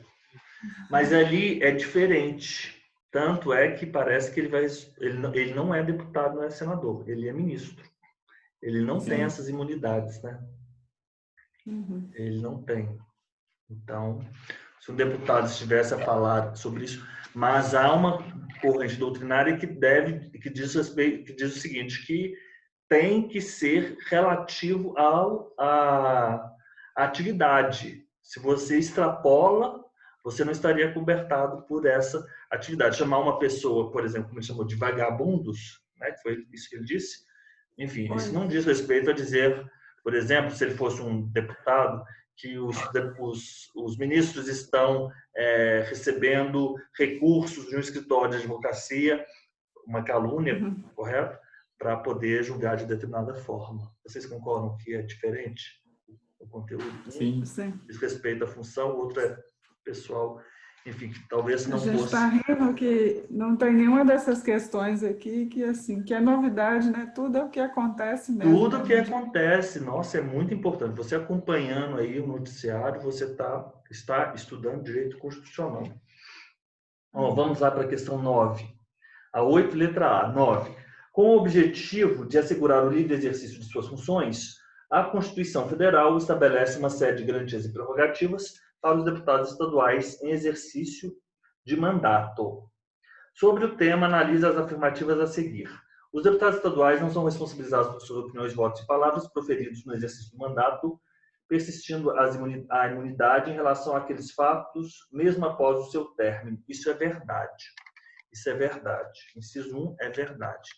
Mas ali é diferente. Tanto é que parece que ele não é deputado, não é senador. Ele é ministro. Ele não tem essas imunidades, Uhum. Ele não tem. Então, se um deputado estivesse a falar sobre isso, mas há uma corrente doutrinária que diz o seguinte, que tem que ser relativo à atividade. Se você extrapola, você não estaria cobertado por essa atividade. Chamar uma pessoa, por exemplo, como ele chamou de vagabundos, que foi isso que ele disse, enfim, isso não diz respeito a dizer, por exemplo, se ele fosse um deputado, que os ministros estão recebendo recursos de um escritório de advocacia, uma calúnia, correto? Para poder julgar de determinada forma. Vocês concordam que é diferente o conteúdo? Sim. Diz respeito à função, o outro é pessoal, enfim, que talvez não fosse... A gente está rindo que não tem nenhuma dessas questões aqui que é novidade, Tudo é o que acontece mesmo. Tudo o que acontece, nossa, é muito importante. Você acompanhando aí o noticiário, você está estudando direito constitucional. Vamos lá para a questão 9. A 8, letra A. 9. Com o objetivo de assegurar o livre exercício de suas funções, a Constituição Federal estabelece uma série de garantias e prerrogativas para os deputados estaduais em exercício de mandato. Sobre o tema, analisa as afirmativas a seguir. Os deputados estaduais não são responsabilizados por suas opiniões, votos e palavras proferidos no exercício do mandato, persistindo a imunidade em relação àqueles fatos, mesmo após o seu término. Isso é verdade. Isso é verdade. Inciso 1 é verdade.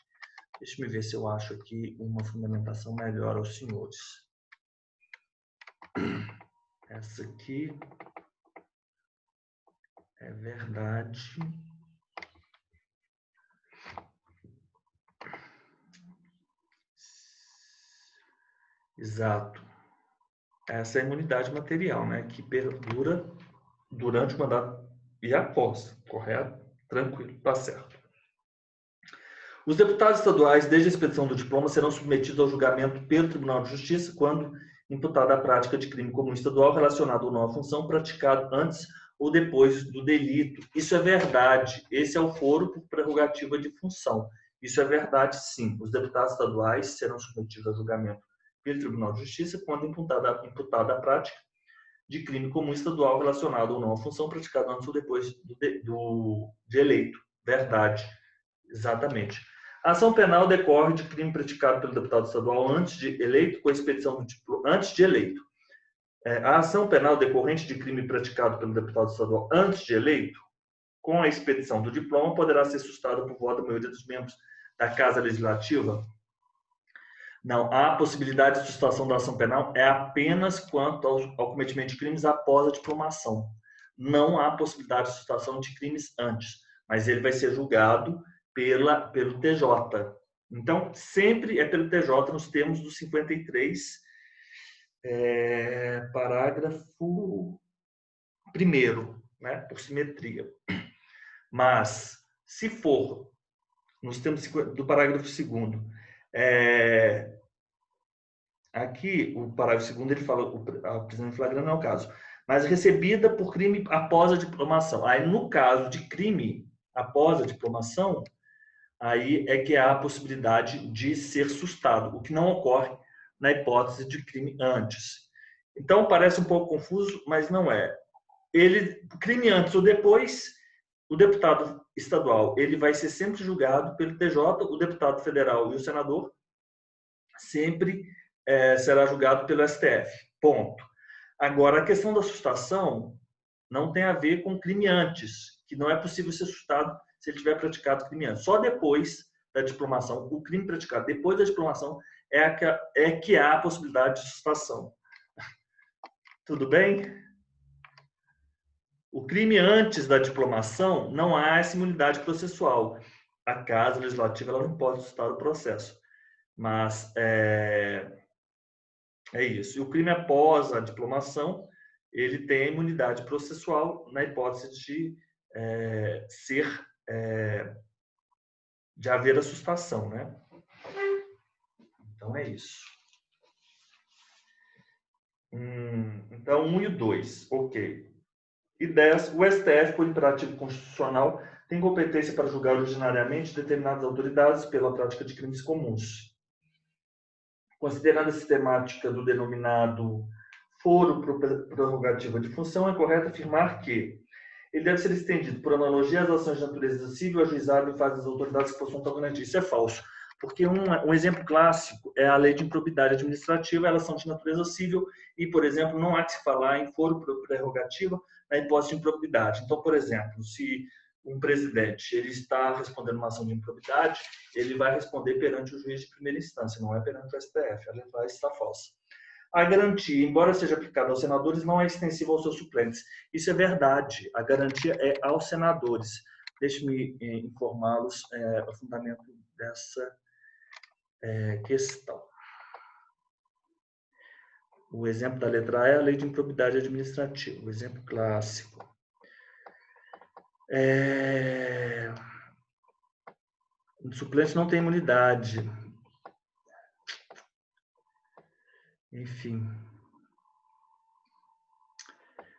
Deixa eu ver se eu acho aqui uma fundamentação melhor aos senhores. Essa aqui é verdade. Exato. Essa é a imunidade material, né? Que perdura durante o mandato e após. Correto? Tranquilo, tá certo. Os deputados estaduais, desde a expedição do diploma, serão submetidos ao julgamento pelo Tribunal de Justiça quando imputada a prática de crime comum estadual relacionado a uma função praticado antes ou depois do delito. Isso é verdade. Esse é o foro por prerrogativa de função. Isso é verdade, sim. Os deputados estaduais serão submetidos ao julgamento pelo Tribunal de Justiça quando imputada a prática de crime comum estadual relacionado ou não à função praticada antes ou depois de eleito. Verdade. Exatamente. A ação penal decorre de crime praticado pelo deputado estadual antes de eleito, com a expedição do diploma, antes de eleito. A ação penal decorrente de crime praticado pelo deputado estadual antes de eleito, com a expedição do diploma, poderá ser suscitada por voto da maioria dos membros da Casa Legislativa? Não. A possibilidade de sustentação da ação penal é apenas quanto ao cometimento de crimes após a diplomação. Não há possibilidade de sustentação de crimes antes, mas ele vai ser julgado pelo TJ. Então, sempre é pelo TJ nos termos do 53, parágrafo 1º, né, por simetria. Mas, se for nos termos do parágrafo 2º, aqui o parágrafo 2º ele fala a prisão em flagrante não é o caso, mas recebida por crime após a diplomação. Aí, no caso de crime após a diplomação, aí é que há a possibilidade de ser sustado, o que não ocorre na hipótese de crime antes. Então, parece um pouco confuso, mas não é. Crime antes ou depois, o deputado estadual ele vai ser sempre julgado pelo TJ, o deputado federal e o senador sempre será julgado pelo STF. Ponto. Agora, a questão da sustação não tem a ver com crime antes, que não é possível ser sustado se ele tiver praticado crime antes. Só depois da diplomação, o crime praticado depois da diplomação é que há a possibilidade de sustação. Tudo bem? O crime antes da diplomação, não há essa imunidade processual. A Casa Legislativa ela não pode sustar o processo. Mas é isso. E o crime após a diplomação, ele tem a imunidade processual na hipótese de de haver a sustação, né? Então é isso. Então 1 e 2, ok. E 10, o STF, por imperativo constitucional, tem competência para julgar ordinariamente determinadas autoridades pela prática de crimes comuns. Considerando a sistemática do denominado foro prerrogativa de função, é correto afirmar que ele deve ser estendido, por analogia, às ações de natureza civil ajuizado em fase das autoridades que possuam tal garantia. Isso é falso, porque um exemplo clássico é a lei de improbidade administrativa, elas são de natureza civil e, por exemplo, não há que se falar em foro prerrogativa na hipótese de improbidade. Então, por exemplo, se um presidente ele está respondendo uma ação de improbidade, ele vai responder perante o juiz de primeira instância, não é perante o STF. A letra está falsa. A garantia, embora seja aplicada aos senadores, não é extensiva aos seus suplentes. Isso é verdade. A garantia é aos senadores. Deixe-me informá-los o fundamento dessa questão. O exemplo da letra A é a lei de improbidade administrativa, o exemplo clássico. O suplente não tem imunidade. Enfim.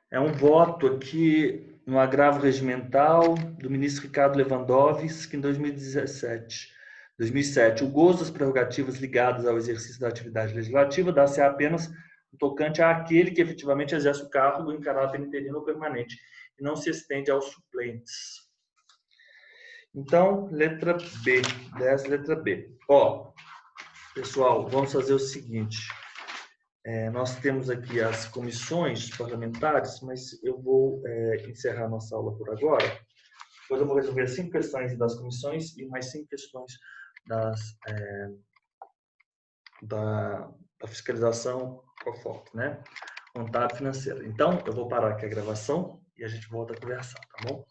É um voto aqui no agravo regimental do ministro Ricardo Lewandowski, em 2017. 2007. O gozo das prerrogativas ligadas ao exercício da atividade legislativa dá-se apenas no tocante àquele que efetivamente exerce o cargo em caráter interino ou permanente e não se estende aos suplentes. Então, letra B, 10, letra B. Ó, pessoal, vamos fazer o seguinte. Nós temos aqui as comissões parlamentares, mas eu vou encerrar nossa aula por agora. Depois eu vou resolver 5 questões das comissões e mais 5 questões da fiscalização COFOC, né? Contábil financeira. Então, eu vou parar aqui a gravação e a gente volta a conversar, tá bom?